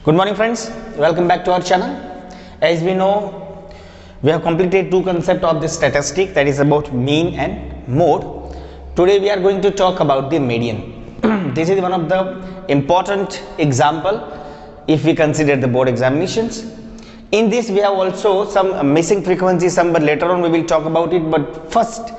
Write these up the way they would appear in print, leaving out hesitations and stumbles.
Good morning friends, welcome back to our channel. As we know, we have completed two concepts of the statistic, that is about mean and mode. Today we are going to talk about the median. This is one of the important example if we consider the board examinations. In this we have also some missing frequency but later on we will talk about it. But first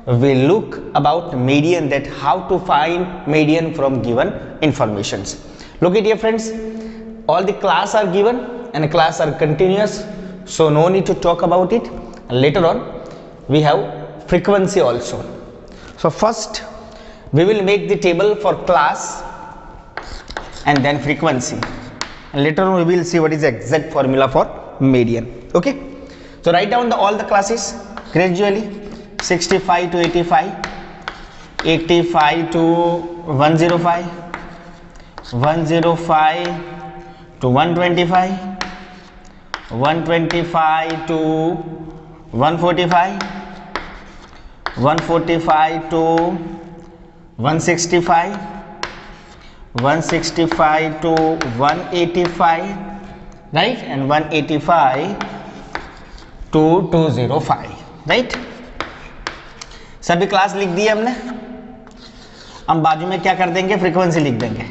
we look about median, that how to find median from given informations. Look at here friends. All the class are given and the class are continuous, so no need to talk about it. And later on we have frequency also. So first we will make the table for class and then frequency, and later on we will see what is the exact formula for median. Okay, so write down all the classes gradually. 65 to 85, 85 to 105, 105 to 125, 125 to 145, 145 to 165, 165 to 185, right, and 185 to 205, right. सभी class लिख दी हमने. हम बाजू में क्या कर देंगे, frequency लिख देंगे.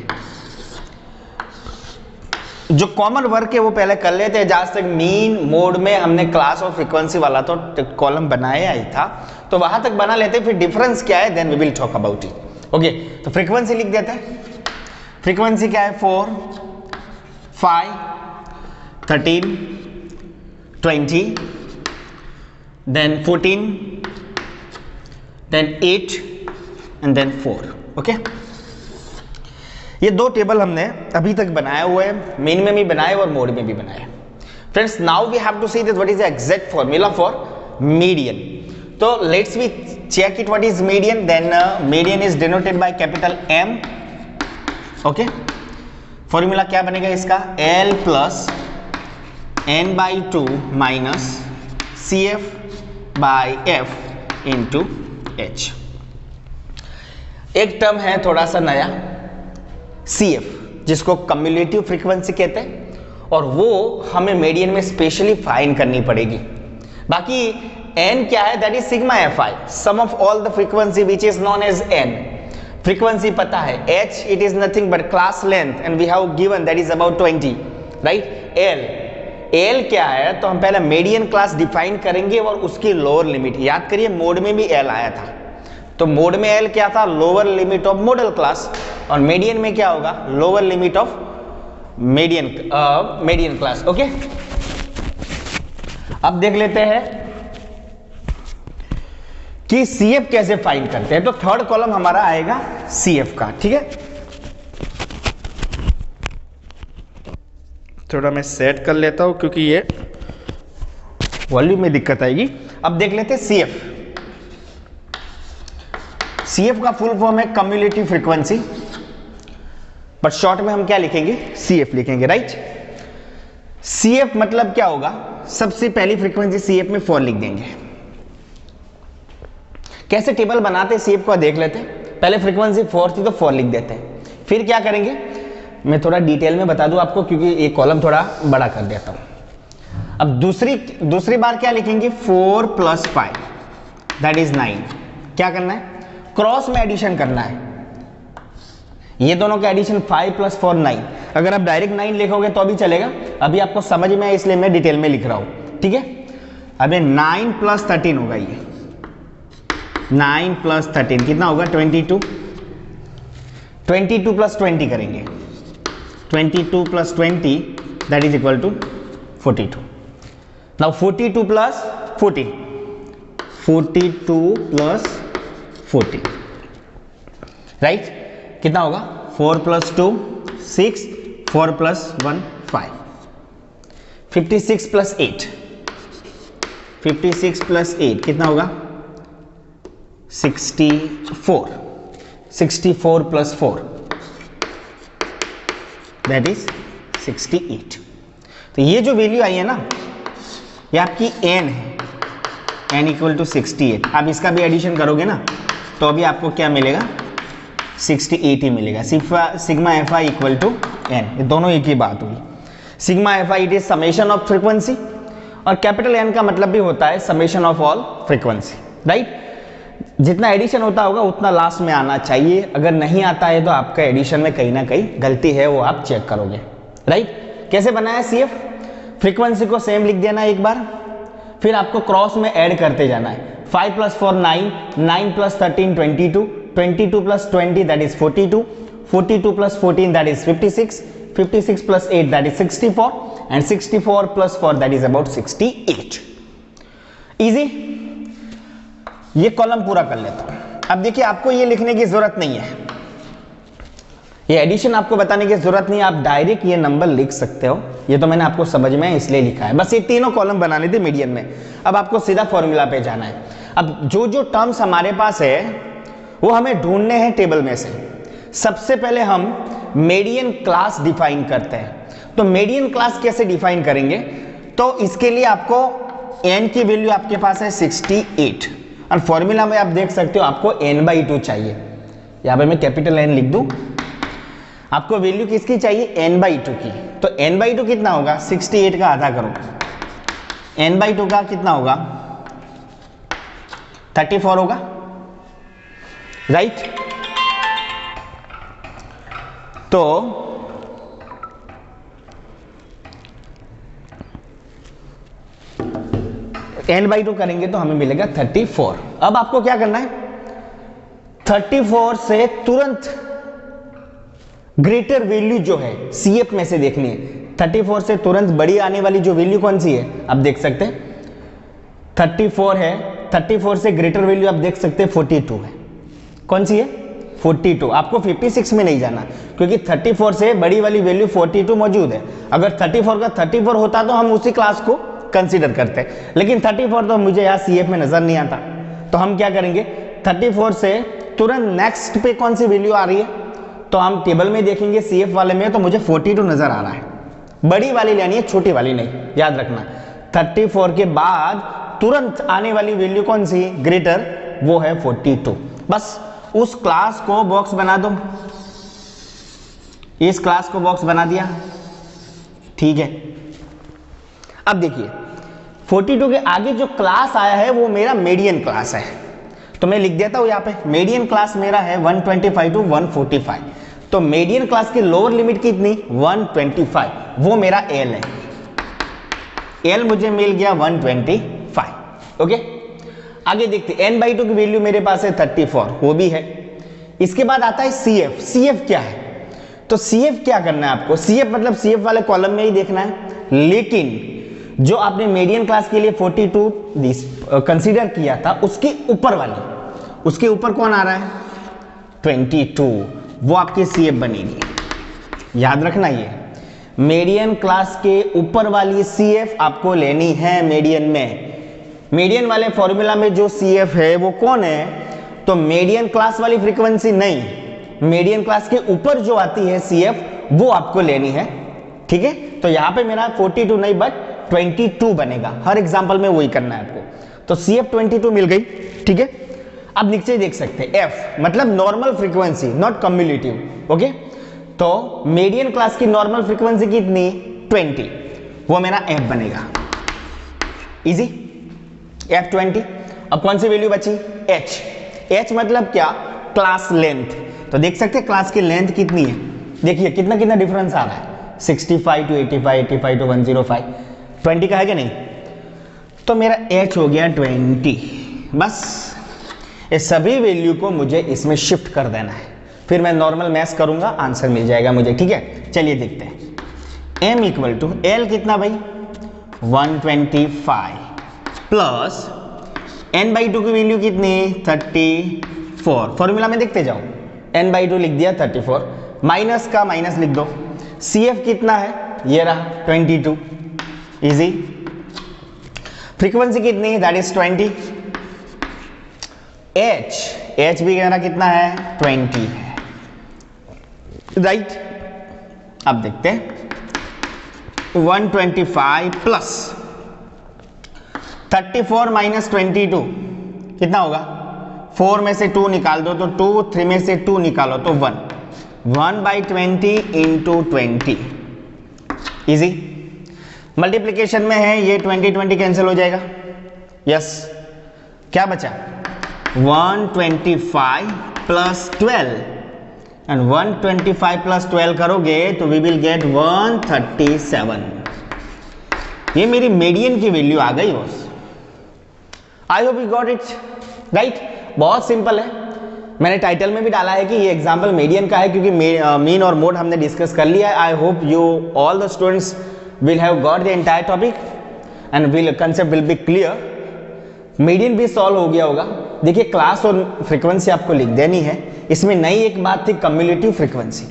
जो कॉमन वर्क है वो पहले कर लेते हैं. जहां तक मीन मोड में हमने क्लास और फ्रीक्वेंसी वाला तो कॉलम बनाया ही था, तो वहां तक बना लेते हैं. फिर डिफरेंस क्या है then we will talk about it. Okay, तो फ्रीक्वेंसी लिख देते हैं. फ्रीक्वेंसी क्या है, 4, 5, 13, 20, then 14, then 8 and then 4. Okay, ये दो टेबल हमने अभी तक बनाया हुआ है, मेन में भी बनाए और मोड में भी बनाए. Friends, now we have to see this what is the exact formula for median. तो let's we check it what is median. Then median is denoted by capital M. Okay, formula क्या बनेगा इसका, L plus N/2 minus CF by F into H. एक term है थोड़ा सा नया, CF, जिसको कम्युलेटिव फ्रीक्वेंसी कहते हैं, और वो हमें मीडियन में स्पेशली फाइंड करनी पड़ेगी. बाकी N क्या है, that is sigma Fi, sum of all the frequency which is known as N. Frequency पता है. H it is nothing but class length and we have given that is about 20, right. L क्या है, तो हम पहले median class define करेंगे और उसकी लोअर लिमिट. याद करिए मोड में भी L आया था, तो मोड में L क्या था, lower limit of model class, और मीडियन में क्या होगा, lower limit of median class. Okay, अब देख लेते हैं कि CF कैसे फाइंड करते हैं. तो थर्ड कॉलम हमारा आएगा CF का. ठीक है, थोड़ा मैं सेट कर लेता हूं क्योंकि ये वॉल्यूम में दिक्कत आएगी. अब देख लेते हैं CF. CF का फुल फॉर्म है कम्युलेटिव फ्रीक्वेंसी, बट शॉर्ट में हम क्या लिखेंगे, CF लिखेंगे, राइट. CF मतलब क्या होगा, सबसे पहली फ्रीक्वेंसी CF में 4 लिख देंगे. कैसे टेबल बनाते हैं CF को देख लेते हैं. पहले फ्रीक्वेंसी 4 थी तो 4 लिख देते हैं. फिर क्या करेंगे, मैं थोड़ा डिटेल में बता दूं आपको क्योंकि ये कॉलम थोड़ा बड़ा कर देता हूं. अब दूसरी बार क्या लिखेंगे, 4 + 5 दैट इज 9. क्या करना है, क्रॉस में एडिशन करना है. ये दोनों का एडिशन 5 + 4 9. अगर आप डायरेक्ट 9 लिखोगे तो भी चलेगा, अभी आपको समझ में है इसलिए मैं डिटेल में लिख रहा हूं. ठीक है, अभी 9 + 13 होगा. ये 9 + 13 कितना होगा, 22. 22 + 20 करेंगे, 22 + 20 that is equal to 42. Now 42 + 40, 42 + 40, right. कितना होगा, 4 + 2 6, 4 + 1 5, 56 + 8, 56 + 8 कितना होगा, 64, 64 + 4 दैट इज 68. तो ये जो वैल्यू आई है ना, ये आपकी N है, N = 68. आप इसका भी एडिशन करोगे ना तो अभी आपको क्या मिलेगा, 68 ही मिलेगा. Sigma F I equal to N, ये दोनों एक ही बात हुई. Sigma F I it is summation of frequency, और कैपिटल एन का मतलब भी होता है summation of all frequency, right. जितना एडिशन होता होगा उतना लास्ट में आना चाहिए, अगर नहीं आता है तो आपका एडिशन में कहीं ना कहीं गलती है, वो आप चेक करोगे, राइट। कैसे बनाया सी एफ, फ्रीक्वेंसी को सेम लिख देना एक बार, फिर आपको क्रॉस में ऐड करते जाना है। 5 + 4 9, 9 + 13 22, 22 + 20 that is 42, 42 + 14 that is 56, 56 + 8 that is 64, and 64 + 4 that is about 68। Easy, ये कॉलम पूरा कर लेता हूं। अब देखिए आपको ये लिखने की जरूरत नहीं है, ये एडिशन आपको बताने की जरूरत नहीं है, आप डायरेक्ट ये नंबर लिख सकते हो। ये तो मैंने आपको समझ में इसलिए लिखा है, बस ये तीनों कॉलम बनाने थे मीडियन में। अब आपको सीधा फॉर्मूला पे जाना है। अब जो जो टर्म्स हमारे पास है वो हमें ढूंढने हैं टेबल में से। सबसे पहले हम मीडियन क्लास डिफाइन करते हैं। तो मीडियन क्लास कैसे डिफाइन करेंगे, तो इसके लिए आपको n की वैल्यू आपके पास है 68, और फॉर्मूला में आप देख सकते हो आपको n/2 चाहिए। यहाँ पे मैं कैपिटल N लिख दूं, आपको वैल्यू किसकी चाहिए, n/2 की। तो n/2 कितना होगा, 68 का आधा करो, n/2 का कितना होगा, 34 होगा, राइट। तो n/2 करेंगे तो हमें मिलेगा 34। अब आपको क्या करना है, 34 से तुरंत ग्रेटर वैल्यू जो है CF में से देखनी है। 34 से तुरंत बड़ी आने वाली जो वैल्यू कौन सी है, आप देख सकते हैं 34 है, 34 से ग्रेटर वैल्यू आप देख सकते हैं 42 है। कौन सी है, 42। आपको 56 में नहीं जाना, क्योंकि 34 से बड़ी वाली वैल्यू 42 मौजूद है। अगर 34 का 34 होता तो हम उसी क्लास को कंसीडर करते, लेकिन 34 तो मुझे यहाँ CF में नजर नहीं आता। तो हम क्या करेंगे, 34 से तुरंत नेक्स्ट पे कौन सी वैल्यू आ रही है, तो हम टेबल में देखेंगे CF वाले में, तो मुझे 42 नजर आ रहा है। बड़ी वाली लेनी है, छोटी वाली नहीं, याद रखना। 34 के बाद तुरंत आने वाली वैल्यू कौन सी, ग्रेटर, वो है 42। बस उस क्लास को बॉक्स बना दो, इस क्लास को बॉक्स बना दिया, ठीक है। अब देखिए 42 के आगे जो क्लास आया है वो मेरा मीडियन क्लास है, तो मैं लिख देता हूं यहाँ पे, मीडियन क्लास मेरा है 125 to 145। तो मीडियन क्लास की लोअर लिमिट कितनी, 125, वो मेरा L है। L मुझे मिल गया 125, ओके। आगे देखते, n/2 की वैल्यू मेरे पास है 34, वो भी है। इसके बाद आता है CF। CF क्या है, तो CF क्या करना है आपको, CF मतलब CF वाले कॉलम में ही देखना है, लेकिन जो आपने मीडियन क्लास के लिए 42 कंसीडर किया था उसके ऊपर वाली, उसके ऊपर कौन आ रहा है, 22, वो आपकी CF बनेगी। याद रखना, ये मीडियन क्लास के ऊपर वाली CF आपको लेनी है मीडियन में। मीडियन वाले फॉर्मूला में जो CF है वो कौन है, तो मीडियन क्लास वाली फ्रीक्वेंसी नहीं, मीडियन क्लास के ऊपर जो आती है CF वो आपको लेनी है, ठीक है। तो यहाँ पे मेरा 42 नहीं बट 22 बनेगा, हर एग्जांपल में वही करना है आपको। तो CF 22 मिल गई, ठीक है। अब नीचे देख सकते हैं F मतलब normal frequency, not cumulative, okay. तो मीडियन क्लास की नॉर्मल फ्रीक्वेंसी कितनी, 20, वो मेरा F बनेगा, इजी, F20। अब कौन सी वैल्यू बची, H। H मतलब क्या, क्लास लेंथ। तो देख सकते हैं क्लास की लेंथ कितनी है, देखिए कितना कितना डिफरेंस आ रहा है, 65 to 85, 85 to 105, 20 का है कि नहीं। तो मेरा H हो गया 20। बस ये सभी वैल्यू को मुझे इसमें शिफ्ट कर देना है, फिर मैं नॉर्मल मैथ करूंगा, आंसर मिल जाएगा मुझे, ठीक है। चलिए देखते हैं, M = L कितना भाई, 125 प्लस n/2 की वैल्यू कितनी, 34। फॉर्मूला में देखते जाओ, n/2 लिख दिया 34, माइनस का माइनस लिख दो। CF कितना है, ये रहा 22, इजी। फ्रीक्वेंसी कितनी है, दैट इज 20। H भी मेरा कितना है, 20 है, राइट। अब देखते हैं 125 प्लस 34 माइनस 22 कितना होगा, 4 में से 2 निकाल दो तो 2, 3 में से 2 निकालो तो 1, 1/20 × 20, इजी। मल्टीप्लिकेशन में है ये 20 कैंसिल हो जाएगा, यस। क्या बचा 125 प्लस 12 एंड 125 प्लस 12 करोगे तो वी विल गेट 137। ये मेरी मीडियन की वैल्यू आ गई boss. I hope you got it right. बहुत सिंपल है, मैंने टाइटल में भी डाला है कि ये एग्जाम्पल मीडियन का है क्योंकि मीन और मोड हमने डिस्कस कर लिया है। आई hope you all the students will have got the entire topic and will concept will be clear. Median भी सॉल्व हो गया होगा। देखिए क्लास और फ्रीक्वेंसी आपको लिख देनी है। इसमें नई एक बात थी कम्युलेटिव फ्रीक्वेंसी।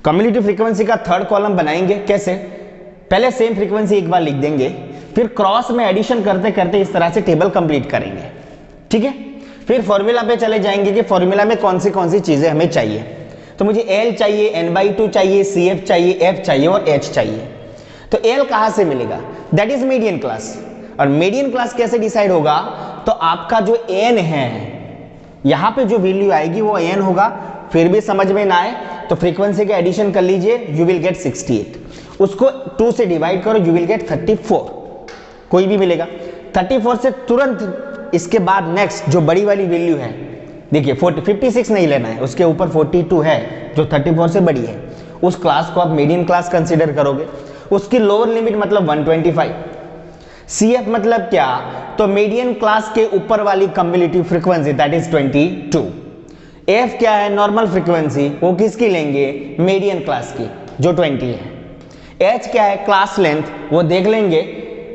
कम्युलेटिव फ्रीक्वेंसी का थर्ड कॉलम बनाएंगे कैसे, पहले सेम फ्रीक्वेंसी एक बार लिख देंगे, फिर क्रॉस में एडिशन करते करते इस तरह से टेबल कंप्लीट करेंगे, ठीक है। फिर फॉर्मूला पे चले जाएंगे कि फॉर्मूला में कौन सी चीजें हमें चाहिए। तो मुझे L चाहिए, n/2 चाहिए, CF चाहिए, F चाहिए और H चाहिए। तो L कहां से मिलेगा, दैट इज मीडियन क्लास। और मीडियन क्लास कैसे डिसाइड होगा, तो आपका जो n है यहां पे जो वैल्यू आएगी वो n होगा। फिर भी समझ में ना आए तो फ्रीक्वेंसी का एडिशन कर लीजिए, यू विल गेट 68। उसको 2 से डिवाइड करो, यू विल गेट 34। कोई भी मिलेगा। 34 से तुरंत इसके बाद नेक्स्ट जो बड़ी वाली वैल्यू है, देखिए 56 नहीं लेना है, उसके ऊपर 42 है जो 34 से बड़ी है, उस क्लास को आप मीडियन क्लास कंसीडर करोगे। उसकी लोअर लिमिट मतलब 125। CF मतलब क्या, तो मीडियन क्लास के ऊपर वाली cumulative frequency that is 22। F क्या है, नॉर्मल फ्रीक्वेंसी, वो किसकी लेंगे, मीडियन क्लास की जो 20 है। H क्या है, क्लास लेंथ, वो देख लेंगे,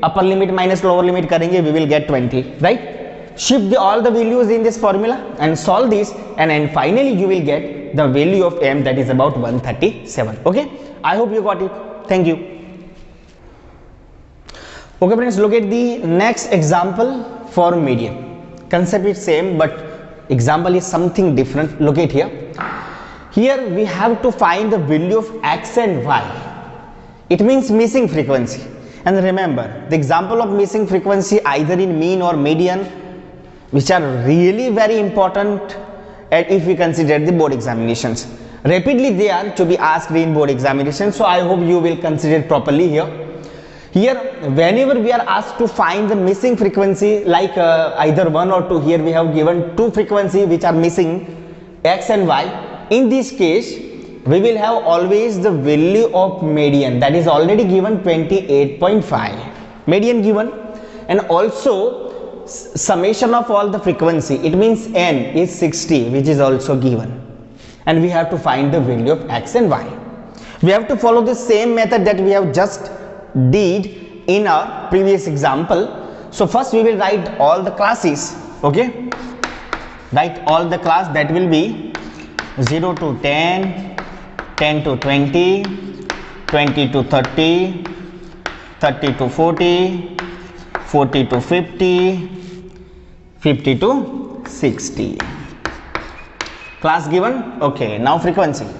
upper limit minus lower limit करेंगे, we will get 20 right. Shift all the values in this formula and solve this and finally you will get the value of M that is about 137। Okay, I hope you got it, thank you. Okay friends, look at the next example for median. Concept is same but example is something different. Look at here. Here we have to find the value of x and y. It means missing frequency. And remember, the example of missing frequency either in mean or median, which are really very important and if we consider the board examinations. Rapidly they are to be asked in board examinations, so I hope you will consider properly here. Here whenever we are asked to find the missing frequency like either 1 or 2, here we have given 2 frequency which are missing, x and y. In this case we will have always the value of median, that is already given 28.5 median given, and also summation of all the frequency, it means n is 60 which is also given, and we have to find the value of x and y. We have to follow the same method that we have just did in our previous example. So first we will write all the classes, okay, write all the class that will be 0 to 10, 10 to 20, 20 to 30, 30 to 40, 40 to 50, 50 to 60 class given. Okay, now frequency.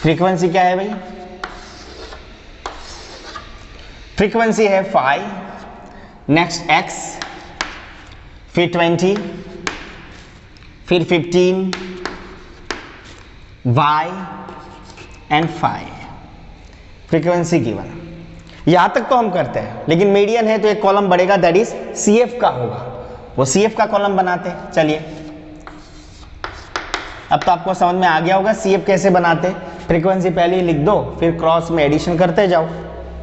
Frequency क्या है भाई, frequency है 5, next x, फिर 20, फिर 15, y and 5 frequency given. यहां तक तो हम करते हैं, लेकिन मीडियन है तो एक कॉलम बढ़ेगा दैट इज CF का होगा, वो CF का कॉलम बनाते हैं। चलिए अब तो आपको समझ में आ गया होगा CF कैसे बनाते। फ्रीक्वेंसी पहले ही लिख दो, फिर क्रॉस में एडिशन करते जाओ।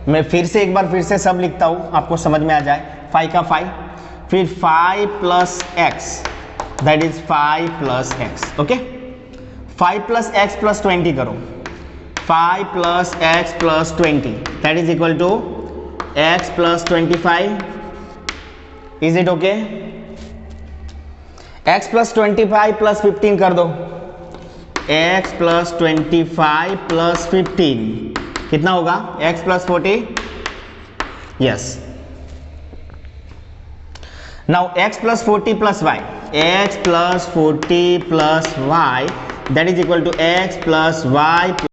मैं फिर से एक बार फिर से सब लिखता हूं, आपको समझ में आ जाए। 5 का 5, फिर 5 plus x that is 5 plus x, okay. 5 plus x plus 20 करो, 5 plus x plus 20 that is equal to x plus 25। Is it okay? X plus 25 plus 15 कर दो, x प्लस 25 प्लस 15 कितना होगा, x plus 40, yes. Now x plus 40 plus y, x plus 40 plus y that is equal to x plus y